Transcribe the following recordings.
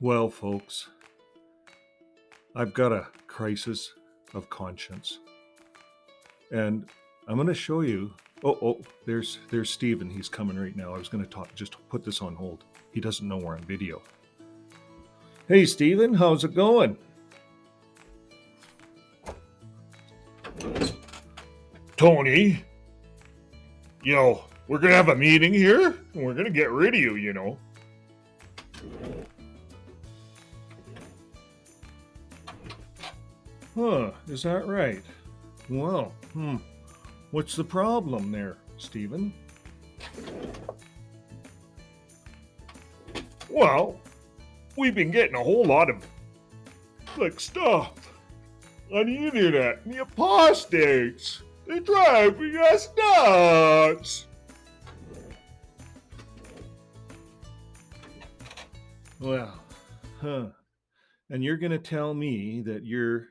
Well, folks, I've got a crisis of conscience, and I'm going to show you. There's Steven. He's coming right now. I was going to just put this on hold. He doesn't know we're on video. Hey, Steven, how's it going? Tony, we're gonna have a meeting here, and we're gonna get rid of you. Huh, is that right? Well, what's the problem there, Steven? Well, we've been getting a whole lot of, stuff on the internet, and the apostates. They're driving us nuts. Well, and you're going to tell me that you're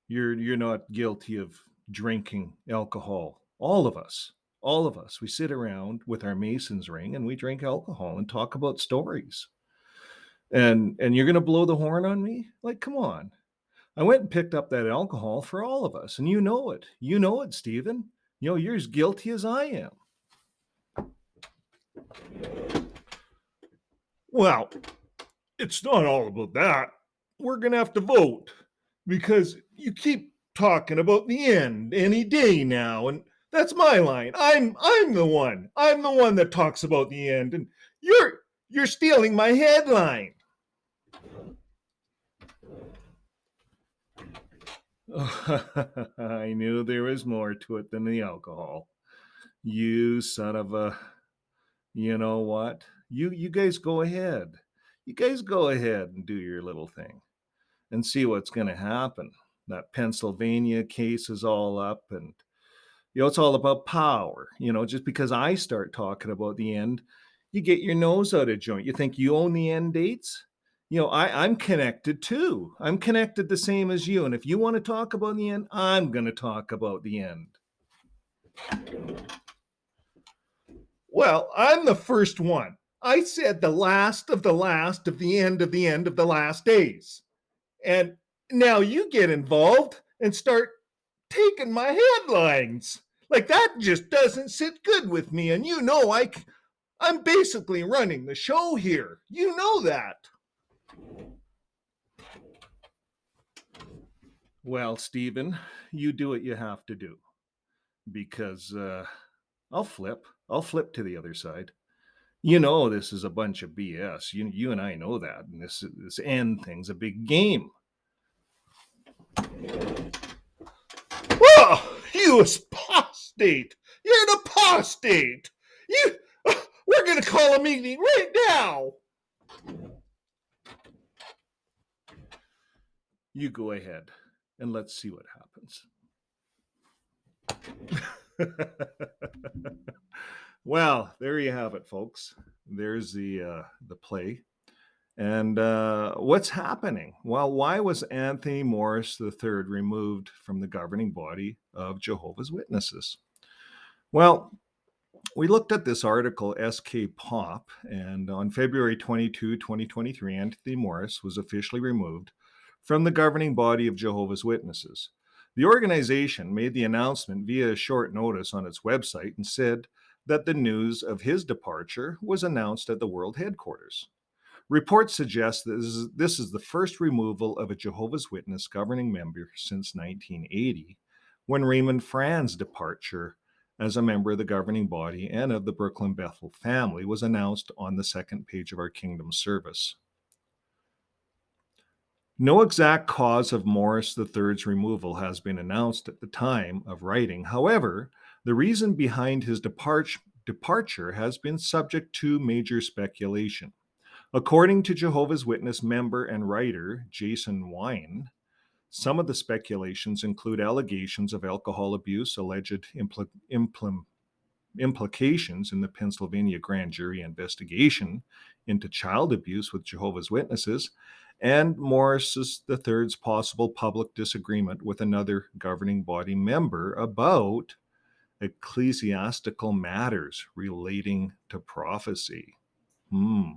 not guilty of drinking alcohol. All of us, we sit around with our Mason's ring and we drink alcohol and talk about stories. And you're going to blow the horn on me? Like, come on. I went and picked up that alcohol for all of us, and you know it. You know it, Stephen. You're as guilty as I am. Well, it's not all about that. We're gonna have to vote because you keep talking about the end any day now, and that's my line. I'm the one. I'm the one that talks about the end, and you're stealing my headline. I knew there was more to it than the alcohol. You son of a. You know what? You guys go ahead. You guys go ahead and do your little thing and see what's going to happen. That Pennsylvania case is all up, and it's all about power. Just because I start talking about the end, you get your nose out of joint. You think you own the end dates? I'm connected too. I'm connected the same as you. And if you want to talk about the end, I'm going to talk about the end. Well, I'm the first one. I said the last of the last of the end of the last days. And now you get involved and start taking my headlines. Like, that just doesn't sit good with me. And I'm basically running the show here. You know that. Well, Stephen, you do what you have to do, because I'll flip to the other side. This is a bunch of BS. You and I know that, and this end thing's a big game. Oh, you apostate! You're an apostate! We're gonna call a meeting right now. You go ahead and let's see what happens. Well, there you have it, folks. There's the play. And what's happening? Well, why was Anthony Morris III removed from the governing body of Jehovah's Witnesses? Well, we looked at this article, SK Pop, and on February 22, 2023, Anthony Morris was officially removed from the governing body of Jehovah's Witnesses. The organization made the announcement via a short notice on its website and said that the news of his departure was announced at the world headquarters. Reports suggest that this is the first removal of a Jehovah's Witness governing member since 1980, when Raymond Fran's departure as a member of the governing body and of the Brooklyn Bethel family was announced on the second page of our Kingdom service. No exact cause of Morris III's removal has been announced at the time of writing. However, the reason behind his departure has been subject to major speculation. According to Jehovah's Witness member and writer Jason Wine, some of the speculations include allegations of alcohol abuse, alleged implications in the Pennsylvania grand jury investigation into child abuse with Jehovah's Witnesses, and Morris III's possible public disagreement with another governing body member about ecclesiastical matters relating to prophecy. Hmm.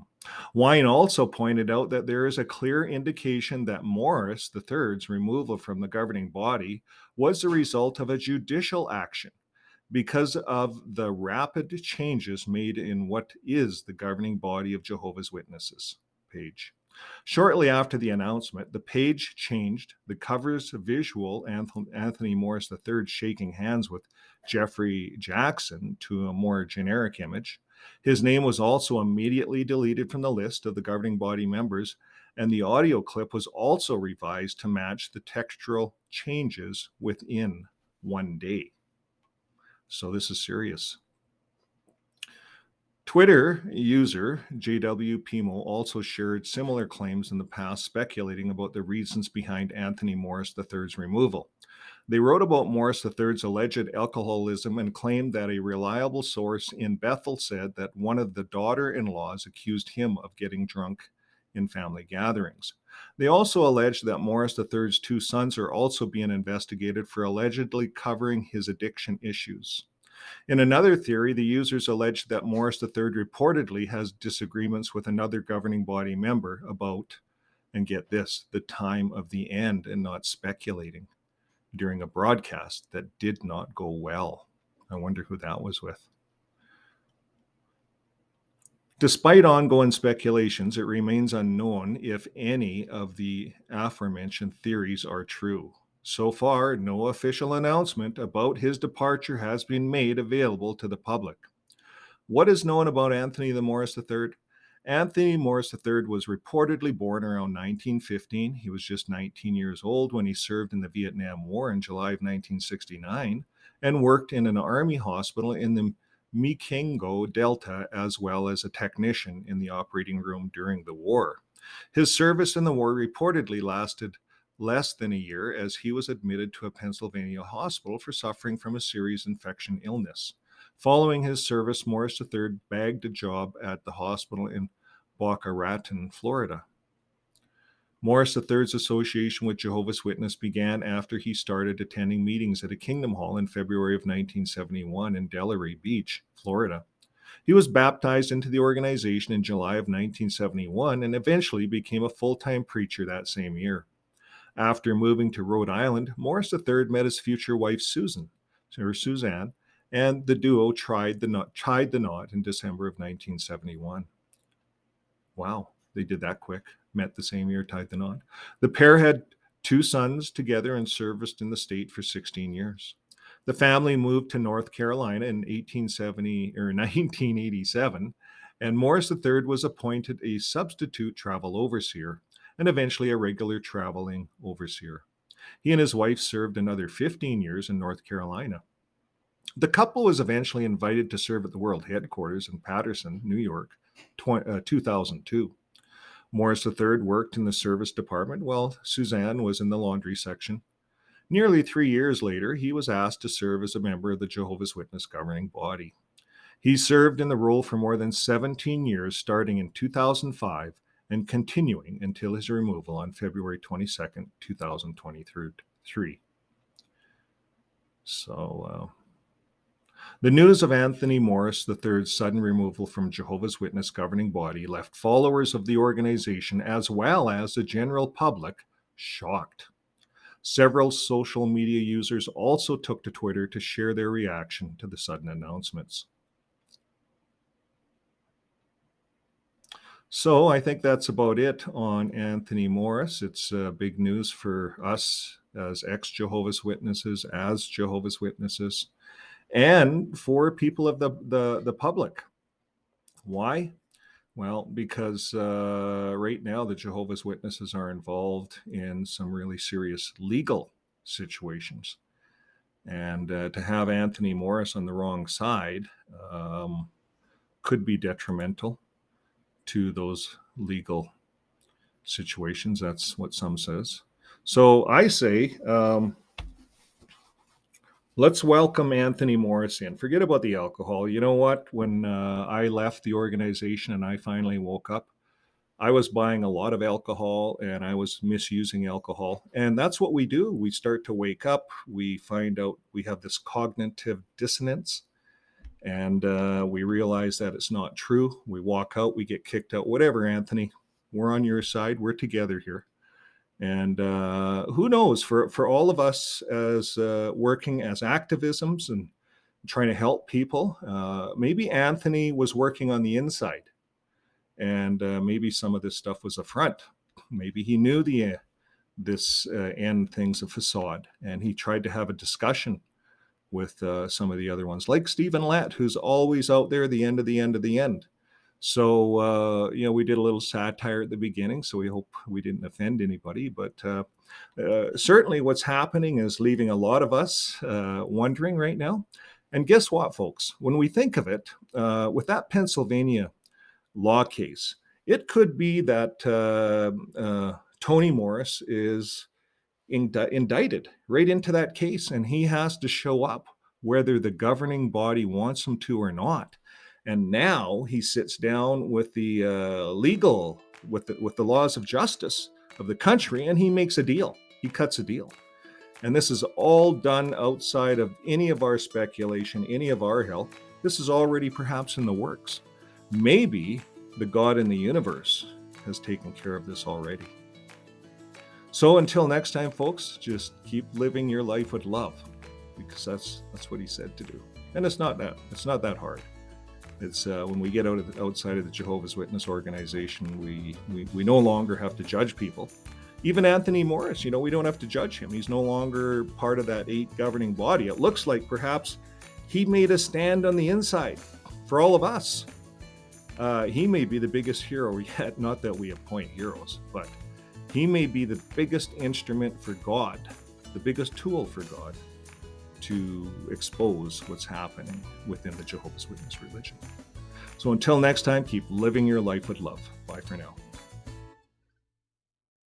Wine also pointed out that there is a clear indication that Morris III's removal from the governing body was the result of a judicial action because of the rapid changes made in what is the governing body of Jehovah's Witnesses page. Shortly after the announcement, the page changed. The cover's visual, Anthony Morris III shaking hands with Jeffrey Jackson, to a more generic image. His name was also immediately deleted from the list of the governing body members, and the audio clip was also revised to match the textural changes within one day. So this is serious. Twitter user JW Pimo also shared similar claims in the past, speculating about the reasons behind Anthony Morris III's removal. They wrote about Morris III's alleged alcoholism and claimed that a reliable source in Bethel said that one of the daughter-in-laws accused him of getting drunk in family gatherings. They also alleged that Morris III's two sons are also being investigated for allegedly covering his addiction issues. In another theory, the users alleged that Morris III reportedly has disagreements with another governing body member about, and get this, the time of the end, and not speculating, during a broadcast that did not go well. I wonder who that was with. Despite ongoing speculations, it remains unknown if any of the aforementioned theories are true. So far, no official announcement about his departure has been made available to the public. What is known about Anthony the Morris III? Anthony Morris III was reportedly born around 1915. He was just 19 years old when he served in the Vietnam War in July of 1969 and worked in an army hospital in the Mekingo Delta as well as a technician in the operating room during the war. His service in the war reportedly lasted less than a year as he was admitted to a Pennsylvania hospital for suffering from a serious infection illness. Following his service, Morris III bagged a job at the hospital in Boca Raton, Florida. Morris III's association with Jehovah's Witnesses began after he started attending meetings at a Kingdom Hall in February of 1971 in Delray Beach, Florida. He was baptized into the organization in July of 1971 and eventually became a full-time preacher that same year. After moving to Rhode Island, Morris III met his future wife Suzanne, and the duo tied the knot in December of 1971. Wow, they did that quick. Met the same year, tied the knot. The pair had two sons together and serviced in the state for 16 years. The family moved to North Carolina in 1987, and Morris III was appointed a substitute travel overseer and eventually a regular traveling overseer. He and his wife served another 15 years in North Carolina. The couple was eventually invited to serve at the world headquarters in Paterson, New York, 2002. Morris III worked in the service department while Suzanne was in the laundry section. Nearly 3 years later, he was asked to serve as a member of the Jehovah's Witness governing body. He served in the role for more than 17 years, starting in 2005 and continuing until his removal on February 22nd, 2023. The news of Anthony Morris III's sudden removal from Jehovah's Witness governing body left followers of the organization as well as the general public shocked. Several social media users also took to Twitter to share their reaction to the sudden announcements. So I think that's about it on Anthony Morris. It's big news for us as ex-Jehovah's Witnesses, and for people of the public. Why? Well, because right now the Jehovah's Witnesses are involved in some really serious legal situations. And to have Anthony Morris on the wrong side could be detrimental to those legal situations. That's what some says. So I say, let's welcome Anthony Morris in. Forget about the alcohol. You know what? When I left the organization and I finally woke up, I was buying a lot of alcohol and I was misusing alcohol. And that's what we do. We start to wake up. We find out we have this cognitive dissonance. And we realize that it's not true. We walk out, we get kicked out, whatever, Anthony. We're on your side. We're together here. And who knows, for all of us as working as activisms and trying to help people, maybe Anthony was working on the inside. And maybe some of this stuff was a front. Maybe he knew this end thing's a facade, and he tried to have a discussion with some of the other ones, like Stephen Lett, who's always out there, the end of the end of the end. So, we did a little satire at the beginning, so we hope we didn't offend anybody. But certainly what's happening is leaving a lot of us wondering right now. And guess what, folks? When we think of it, with that Pennsylvania law case, it could be that Tony Morris is indicted right into that case, and he has to show up whether the governing body wants him to or not. And now he sits down with the with the laws of justice of the country, and he makes a deal. He cuts a deal. And this is all done outside of any of our speculation, any of our help. This is already perhaps in the works. Maybe the God in the universe has taken care of this already. So until next time, folks, just keep living your life with love, because that's what he said to do. And it's not that hard. It's when we get outside of the Jehovah's Witness organization, we no longer have to judge people. Even Anthony Morris, we don't have to judge him. He's no longer part of that 8 governing body. It looks like perhaps he made a stand on the inside for all of us. He may be the biggest hero yet. Not that we appoint heroes, but he may be the biggest instrument for God, the biggest tool for God to expose what's happening within the Jehovah's Witness religion. So until next time, keep living your life with love. Bye for now.